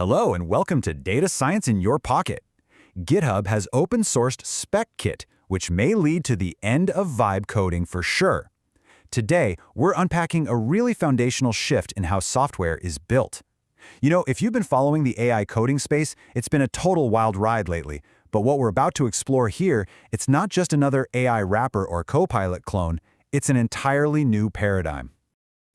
Hello and welcome to Data Science in Your Pocket. GitHub has open-sourced Spec-kit, which may lead to the end of vibe coding for sure. Today, we're unpacking a really foundational shift in how software is built. You know, if you've been following the AI coding space, it's been a total wild ride lately. But what we're about to explore here, it's not just another AI wrapper or Copilot clone, it's an entirely new paradigm.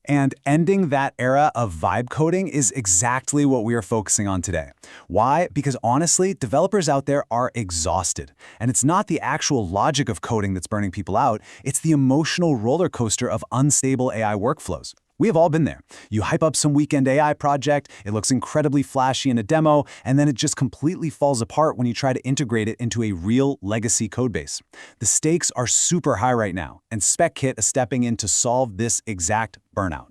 And ending that era of vibe coding is exactly what we are focusing on today. Why? Because honestly, developers out there are exhausted. And it's not the actual logic of coding that's burning people out, it's the emotional roller coaster of unstable AI workflows. We have all been there. You hype up some weekend AI project, it looks incredibly flashy in a demo, and then it just completely falls apart when you try to integrate it into a real legacy codebase. The stakes are super high right now, and Spec-kit is stepping in to solve this exact burnout.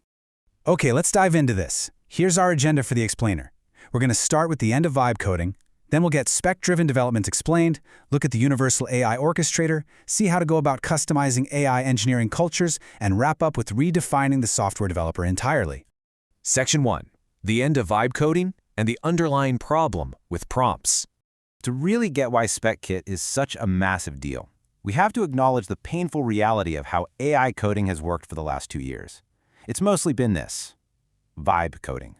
Okay, let's dive into this. Here's our agenda for the explainer. We're going to start with the end of vibe coding, then we'll get spec-driven development explained, look at the universal AI orchestrator, see how to go about customizing AI engineering cultures, and wrap up with redefining the software developer entirely. Section 1. The end of vibe coding and the underlying problem with prompts. To really get why Spec-kit is such a massive deal, we have to acknowledge the painful reality of how AI coding has worked for the last 2 years. It's mostly been this: vibe coding.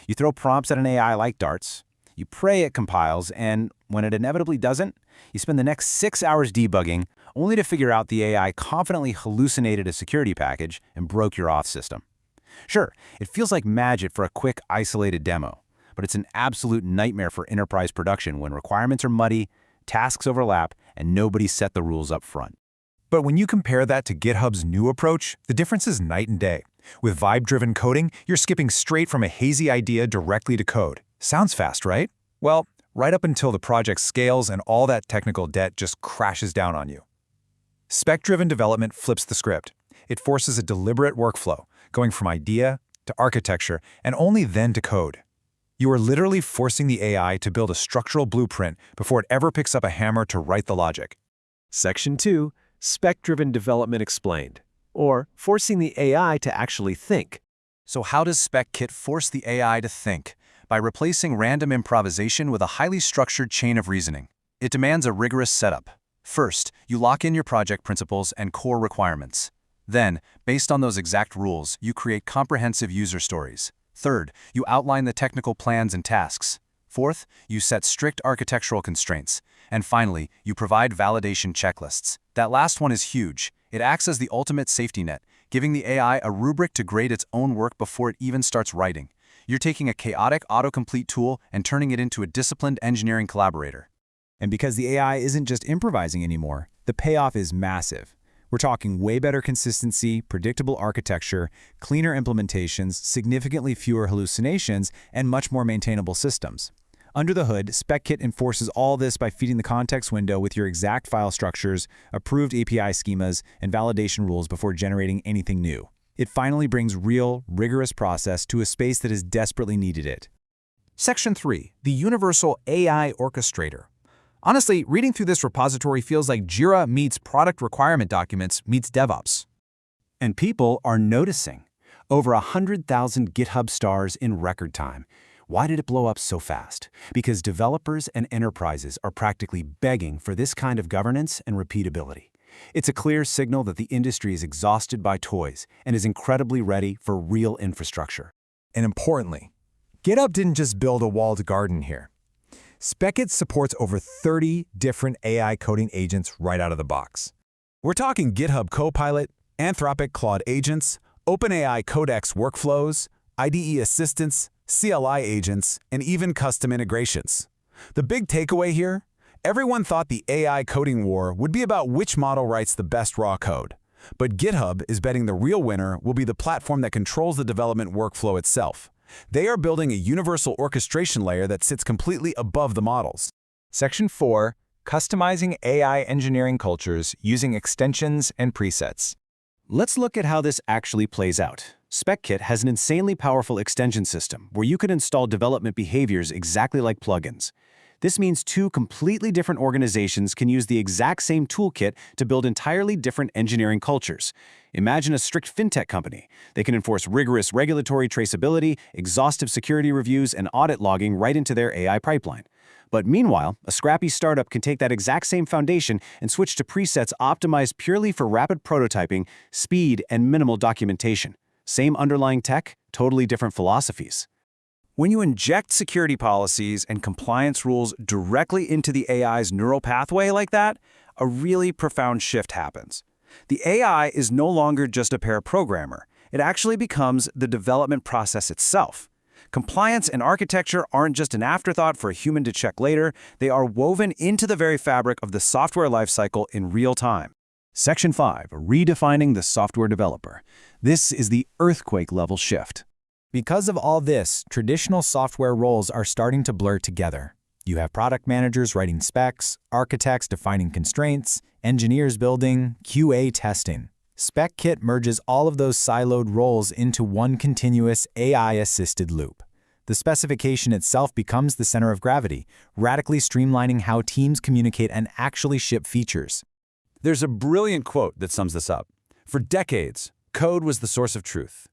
You throw prompts at an AI like darts, you pray it compiles, and when it inevitably doesn't, you spend the next 6 hours debugging, only to figure out the AI confidently hallucinated a security package and broke your auth system. Sure, it feels like magic for a quick, isolated demo, but it's an absolute nightmare for enterprise production when requirements are muddy, tasks overlap, and nobody set the rules up front. But when you compare that to GitHub's new approach, the difference is night and day. With vibe-driven coding, you're skipping straight from a hazy idea directly to code. Sounds fast, right? Well, right up until the project scales and all that technical debt just crashes down on you. Spec-driven development flips the script. It forces a deliberate workflow, going from idea to architecture, and only then to code. You are literally forcing the AI to build a structural blueprint before it ever picks up a hammer to write the logic. Section 2. Spec-driven development explained, or forcing the AI to actually think. So how does Spec-kit force the AI to think? By replacing random improvisation with a highly structured chain of reasoning. It demands a rigorous setup. First, you lock in your project principles and core requirements. Then, based on those exact rules, you create comprehensive user stories. Third, you outline the technical plans and tasks. Fourth, you set strict architectural constraints. And finally, you provide validation checklists. That last one is huge. It acts as the ultimate safety net, giving the AI a rubric to grade its own work before it even starts writing. You're taking a chaotic autocomplete tool and turning it into a disciplined engineering collaborator. And because the AI isn't just improvising anymore, the payoff is massive. We're talking way better consistency, predictable architecture, cleaner implementations, significantly fewer hallucinations, and much more maintainable systems. Under the hood, Spec-kit enforces all this by feeding the context window with your exact file structures, approved API schemas, and validation rules before generating anything new. It finally brings real, rigorous process to a space that has desperately needed it. Section 3. The universal AI orchestrator. Honestly, reading through this repository feels like Jira meets product requirement documents meets DevOps. And people are noticing. Over 100,000 GitHub stars in record time. Why did it blow up so fast? Because developers and enterprises are practically begging for this kind of governance and repeatability. It's a clear signal that the industry is exhausted by toys and is incredibly ready for real infrastructure. And importantly, GitHub didn't just build a walled garden here. Spec-kit supports over 30 different AI coding agents right out of the box. We're talking GitHub Copilot, Anthropic Claude agents, OpenAI Codex workflows, IDE assistants, CLI agents, and even custom integrations. The big takeaway here? Everyone thought the AI coding war would be about which model writes the best raw code. But GitHub is betting the real winner will be the platform that controls the development workflow itself. They are building a universal orchestration layer that sits completely above the models. Section 4. Customizing AI engineering cultures using extensions and presets. Let's look at how this actually plays out. Spec-kit has an insanely powerful extension system where you can install development behaviors exactly like plugins. This means two completely different organizations can use the exact same toolkit to build entirely different engineering cultures. Imagine a strict fintech company. They can enforce rigorous regulatory traceability, exhaustive security reviews, and audit logging right into their AI pipeline. But meanwhile, a scrappy startup can take that exact same foundation and switch to presets optimized purely for rapid prototyping, speed, and minimal documentation. Same underlying tech, totally different philosophies. When you inject security policies and compliance rules directly into the AI's neural pathway like that, a really profound shift happens. The AI is no longer just a pair programmer. It actually becomes the development process itself. Compliance and architecture aren't just an afterthought for a human to check later, they are woven into the very fabric of the software lifecycle in real time. Section 5, Redefining the Software Developer. This is the earthquake-level shift. Because of all this, traditional software roles are starting to blur together. You have product managers writing specs, architects defining constraints, engineers building, QA testing. Spec-kit merges all of those siloed roles into one continuous AI-assisted loop. The specification itself becomes the center of gravity, radically streamlining how teams communicate and actually ship features. There's a brilliant quote that sums this up. For decades, code was the source of truth.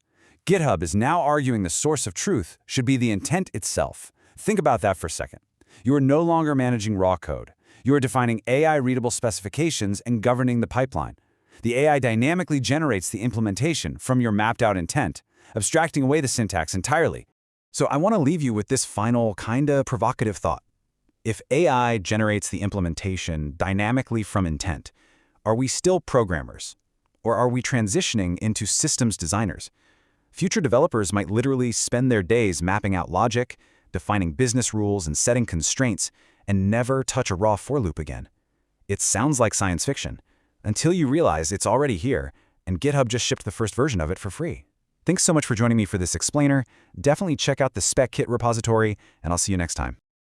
GitHub is now arguing the source of truth should be the intent itself. Think about that for a second. You are no longer managing raw code. You are defining AI-readable specifications and governing the pipeline. The AI dynamically generates the implementation from your mapped-out intent, abstracting away the syntax entirely. So I want to leave you with this final, kinda provocative thought. If AI generates the implementation dynamically from intent, are we still programmers? Or are we transitioning into systems designers? Future developers might literally spend their days mapping out logic, defining business rules, and setting constraints, and never touch a raw for loop again. It sounds like science fiction, until you realize it's already here, and GitHub just shipped the first version of it for free. Thanks so much for joining me for this explainer. Definitely check out the Spec-kit repository, and I'll see you next time.